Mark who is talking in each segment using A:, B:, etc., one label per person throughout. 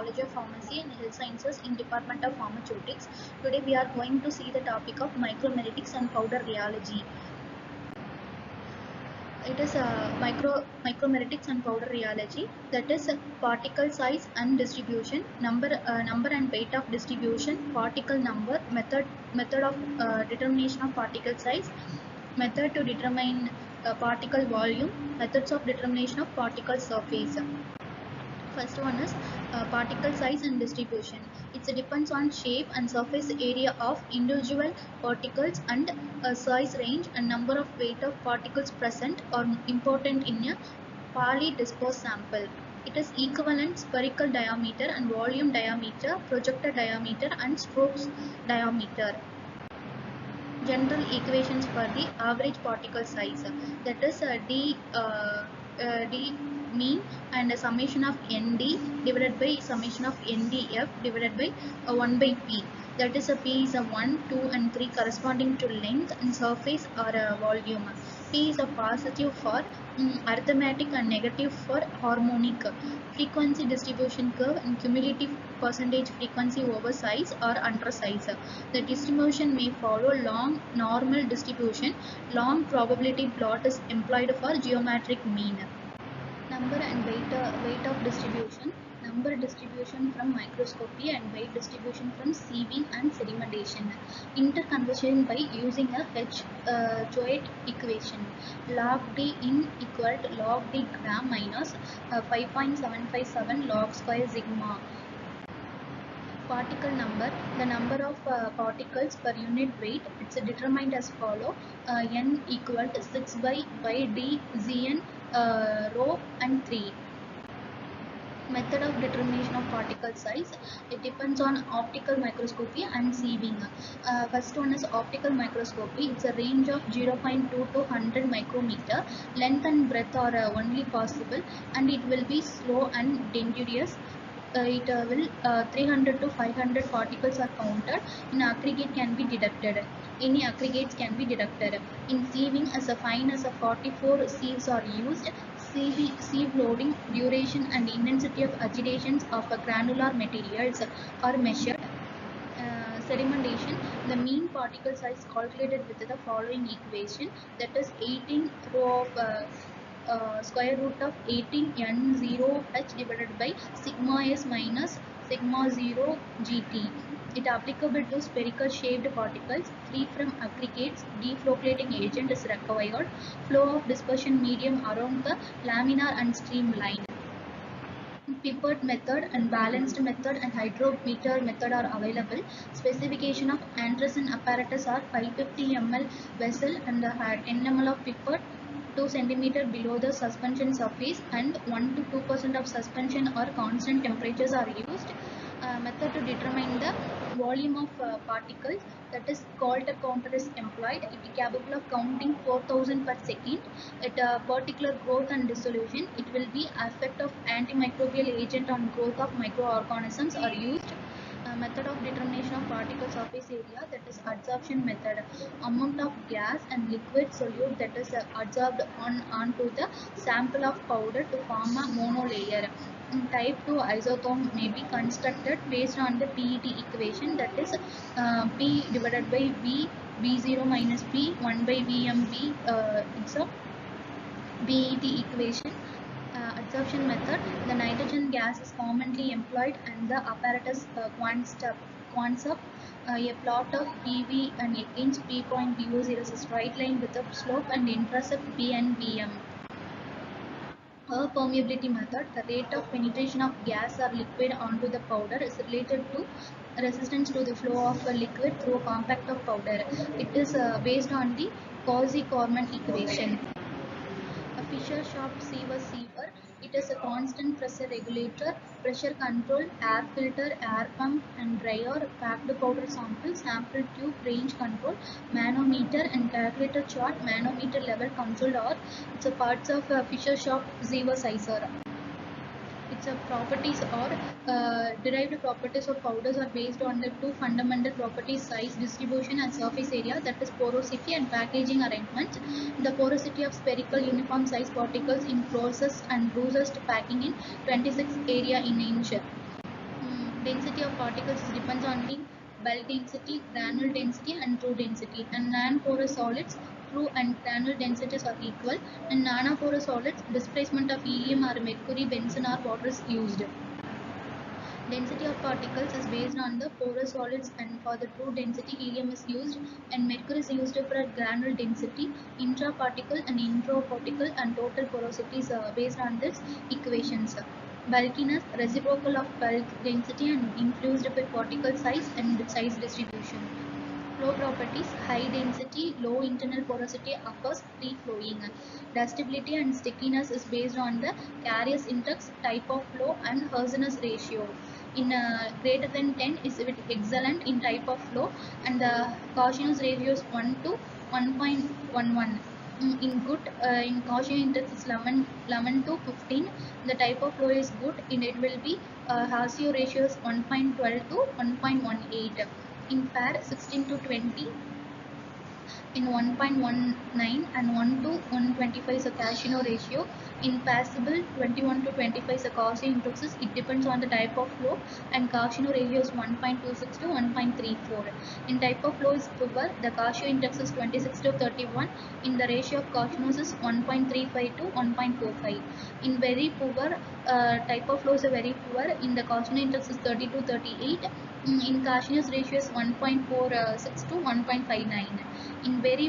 A: College of Pharmacy and Health Sciences in Department of Pharmaceutics. Today we are going to see the topic of Micromeritics and powder rheology. It is Micromeritics and powder rheology, that is particle size and distribution, number and weight of distribution, particle number, method of determination of particle size, method to determine particle volume, methods of determination of particle surface. First one is particle size and distribution. It depends on shape and surface area of individual particles and size range and number of weight of particles present or important in a partly dispersed sample. It is equivalent spherical diameter and volume diameter, projected diameter and strokes diameter. General equations for the average particle size, that is d mean and a summation of nd divided by summation of ndf divided by 1 by p, that is p is a 1, 2 and 3 corresponding to length and surface or volume. P is a positive for arithmetic and negative for harmonic. Frequency distribution curve and cumulative percentage frequency over size or under size. The distribution may follow long normal distribution. Long probability plot is employed for geometric mean. Number and weight of distribution. Number distribution from microscopy and weight distribution from sieving and sedimentation. Interconversion by using a H-Choate equation. Log D in equal to log D gram minus 5.757 log square sigma. Particle number, the number of particles per unit weight, it's determined as follow. N equal to 6 by D Zn rho and 3. Method of determination of particle size, it depends on optical microscopy and sieving. First one is optical microscopy. It's a range of 0.2 to 100 micrometer. Length and breadth are only possible, and it will be slow and dangerous. It will 300 to 500 particles are counted. In aggregate can be deducted. Any aggregates can be deducted. In sieving, as a fine as a 44 sieves are used. Sieve loading, duration and intensity of agitations of granular materials are measured. Sedimentation, the mean particle size calculated with the following equation, that is 18 rho of square root of 18 n0 h divided by sigma s minus sigma 0 gt. It applicable to spherical shaped particles free from aggregates. Deflocculating agent is required. Flow of dispersion medium around the laminar and streamline. Pipette method and balanced method and hydrometer method are available. Specification of Anderson apparatus are 550 ml vessel and 10 ml of pipette, 2 cm below the suspension surface, and 1 to 2% of suspension or constant temperatures are used. Method to determine the volume of particles, that is Coulter counter is employed. It is capable of counting 4000 per second. At particular growth and dissolution, it will be effect of antimicrobial agent on growth of microorganisms are used. Method of determination of particle surface area, that is adsorption method. Amount of gas and liquid solute that is adsorbed onto the sample of powder to form a monolayer. Type 2 isotherm may be constructed based on the PET equation, that is P divided by V, V0 minus P, 1 by VMV. It's a PET equation. Adsorption method, the nitrogen gas is commonly employed and the apparatus quants up. A plot of PV and against P point PO0 is a straight line with a slope and intercept P and VM. Permeability method, the rate of penetration of gas or liquid onto the powder is related to resistance to the flow of a liquid through a compact of powder. It is based on the Cauchy-Corman equation. A Fischer-Tropsch sieve, it is a constant pressure regulator, pressure control, air filter, air pump and dryer, packed powder sample tube, range control, manometer and calculator chart, manometer level control are it's a parts of Fischer-Tropsch sieve. Its properties or derived properties of powders are based on the two fundamental properties: size, distribution and surface area, that is porosity and packaging arrangement. The porosity of spherical uniform size particles in closest and loosest packing in 26 area in inch. Density of particles depends on the bulk density, granule density, and true density. And non-porous solids, true and granule densities are equal. And non-porous solids, displacement of helium or mercury, benzene or water is used. Density of particles is based on the porous solids, and for the true density helium is used and mercury is used for granule density, intraparticle and intraparticle and total porosity is based on this equations. Bulkiness, reciprocal of bulk density and influenced by particle size and size distribution. Flow properties, high density, low internal porosity occurs free flowing. Dustability and stickiness is based on the carriers index, type of flow and Herzen's ratio. In greater than 10 is with excellent in type of flow, and the Gaussian's ratio is 1 to 1.11. In good, in Gaussian index is 11 to 15. The type of flow is good, and it will be Harsio ratio is 1.12 to 1.18. In fair 16 to 20, in 1.19 and 1 to 125 is a Casino ratio. In passable 21 to 25 is a Gaussian index. It depends on the type of flow, and Casino ratio is 1.26 to 1.34. In type of flow is poor, the Gaussian index is 26 to 31. In the ratio of Gaussianos is 1.35 to 1.45. In very poor, type of flow is very poor. In the Gaussian index is 30 to 38. In Gaussian's ratio is 1.46 to 1.59. In very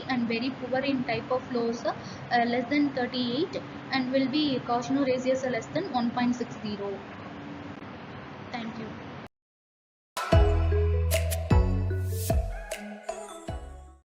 A: and very poor in type of flows, less than 38, and will be Gaussian ratios less than 1.60.